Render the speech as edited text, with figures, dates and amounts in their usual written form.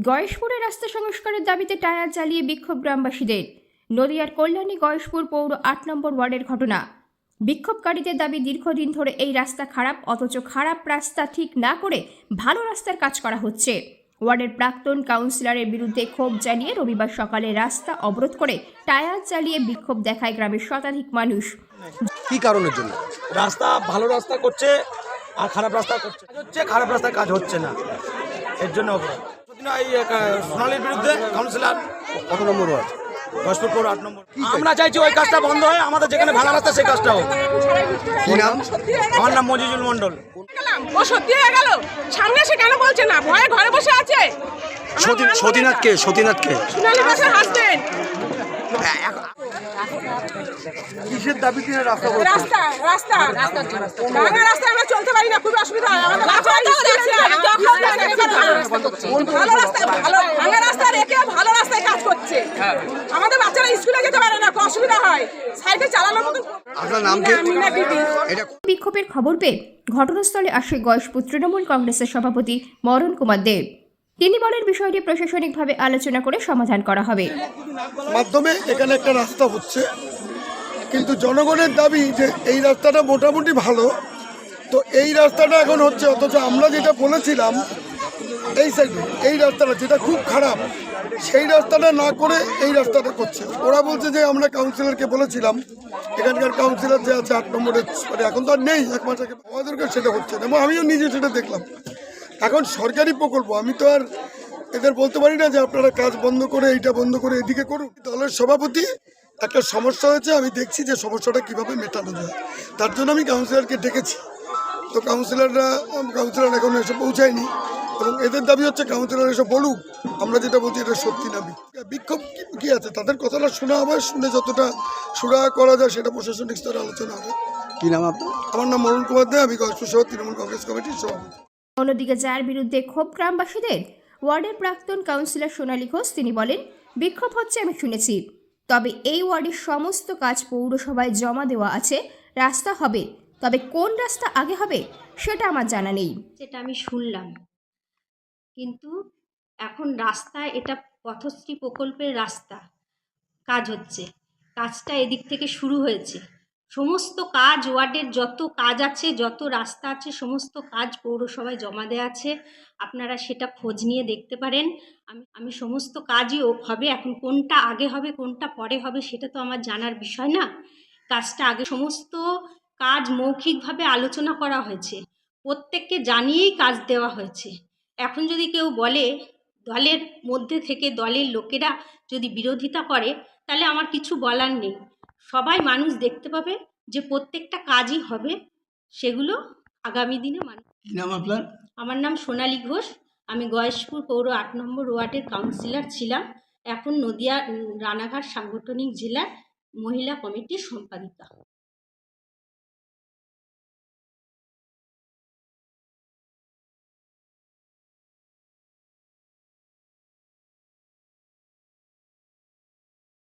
গয়েশপুরে রাস্তা সংস্কারের দাবিতে টায়ার জ্বালিয়ে বিক্ষোভ গ্রামবাসীদের। নদিয়ার কল্যাণী গয়েশপুর পৌর ৮ নম্বর ওয়ার্ডের ঘটনা। বিক্ষোভকারীদের দাবি, দীর্ঘদিন ধরে এই রাস্তা খারাপ, অথচ খারাপ রাস্তা ঠিক না করে ভালো রাস্তার কাজ করা হচ্ছে। ওয়ার্ডের প্রাক্তন কাউন্সিলরের বিরুদ্ধে ক্ষোভ জানিয়ে রবিবার সকালে রাস্তা অবরোধ করে টায়ার জ্বালিয়ে বিক্ষোভ দেখায় গ্রামের শতাধিক মানুষ। কি কারণের জন্য? রাস্তা ভালো রাস্তা করছে আর খারাপ রাস্তা করছে, খারাপ রাস্তায় কাজ হচ্ছে না, এর জন্য এই সোনালীর বিরুদ্ধে কাউন্সিলর। কত নম্বর ওয়ার্ড? গয়েশপুর পৌর ৮ নম্বর। আমরা চাইছি ওই কাজটা বন্ধ হয়ে আমাদের যেখানে ভালো রাস্তা সেই কাজটা হোক। কি নাম? আমার নাম মজিজুল মন্ডল। ও সত্যি হয়ে গেল, সামনে সে কেন বলছে না? ভয়ে ঘরে বসে আছে। সতীনাথকে সোনালী দাসের হাসবেন্ড। কিসের দাবিতে রাস্তা? ভাঙা রাস্তা আমরা চলতে পারি না, খুব অসুবিধা হয় আমাদের। ভাঙা রাস্তা রেখে ভালো রাস্তায় কাজ করছে। আমাদের বাচ্চারা স্কুলে যেতে পারে না, অসুবিধা হয় সাইকেল চালানোর মতো। আপনার নাম কি? বিক্ষোভের খবর পেয়ে ঘটনাস্থলে আসে গয়েশপুর তৃণমূল কংগ্রেসের সভাপতি মরণ কুমার দেব। তিনি বলেন, বিষয়টি প্রশাসনিকভাবে আলোচনা করে সমাধান করা হবে। মাধ্যমে এখানে একটা রাস্তা হচ্ছে, কিন্তু জনগণের দাবি যে এই রাস্তাটা মোটামুটি ভালো, তো এই রাস্তাটা এখন হচ্ছে, অথচ আমরা যেটা বলেছিলাম এই সাইডে এই রাস্তাটা যেটা খুব খারাপ, সেই রাস্তাটা না করে এই রাস্তাটা করছে। ওরা বলছে যে আমরা কাউন্সিলরকে বলেছিলাম, এখানকার কাউন্সিলর যে আছে ৮ নম্বরের, এখন তো আর নেই, এক মাস আগে আমাদেরকে সেটা হচ্ছে না, এবং আমিও নিজে সেটা দেখলাম। এখন সরকারি প্রকল্প, আমি তো আর এদের বলতে পারি না যে আপনারা কাজ বন্ধ করে এইটা বন্ধ করে এদিকে করুন। দলের সভাপতি একটা সমস্যা হয়েছে, আমি দেখছি যে সমস্যাটা কিভাবে মেটানো যায়, তার জন্য আমি কাউন্সিলরকে ডেকেছি। তো কাউন্সিলর এখন এসে পৌঁছায়নি, এবং এদের দাবি হচ্ছে কাউন্সিলর এসে বলুক আমরা যেটা বলছি এটা সত্যি না। বিক্ষোভ কি আছে, তাদের কথাটা শোনা হবে, শুনে যতটা সুরাহা করা যায় সেটা প্রশাসনিক স্তরে আলোচনা হবে। কি নাম আপনার? আমার নাম মরণ কুমার দে, আমি গয়েশপুর শহর তৃণমূল কংগ্রেস কমিটির সভাপতি। অন্যদিকে যার বিরুদ্ধে ক্ষোভ গ্রামবাসীদের, ওয়ার্ডের প্রাক্তন কাউন্সিলর সোনালী ঘোষ, তিনি বলেন, বিক্ষোভ হচ্ছে আমি শুনেছি, তবে এই ওয়ার্ডের সমস্ত কাজ পৌরসভায় জমা দেওয়া আছে, রাস্তা হবে, তবে কোন রাস্তা আগে হবে সেটা আমার জানা নেই। যেটা আমি শুনলাম, কিন্তু এখন রাস্তা, এটা পথশ্রী প্রকল্পের রাস্তা কাজ হচ্ছে, কাজটা এদিক থেকে শুরু হয়েছে। সমস্ত কাজ, ওয়ার্ডের যত কাজ আছে, যত রাস্তা আছে, সমস্ত কাজ পৌরসভায় জমা দেওয়া আছে, আপনারা সেটা খোঁজ নিয়ে দেখতে পারেন। আমি সমস্ত কাজই হবে, এখন কোনটা আগে হবে কোনটা পরে হবে সেটা তো আমার জানার বিষয় না। কাজটা আগে, সমস্ত কাজ মৌখিকভাবে আলোচনা করা হয়েছে, প্রত্যেককে জানিয়েই কাজ দেওয়া হয়েছে। এখন যদি কেউ বলে, দলের মধ্যে থেকে দলের লোকেরা যদি বিরোধিতা করে, তাহলে আমার কিছু বলার নেই। সবাই মানুষ দেখতে পাবে যে প্রত্যেকটা কাজই হবে, সেগুলো আগামী দিনে মানুষ। কি নাম আপনার? আমার নাম সোনালী ঘোষ, আমি গয়েশপুর পৌর ৮ নম্বর ওয়ার্ডের কাউন্সিলর ছিলাম, এখন নদিয়া রানাঘাট সাংগঠনিক জেলার মহিলা কমিটির সম্পাদিকা।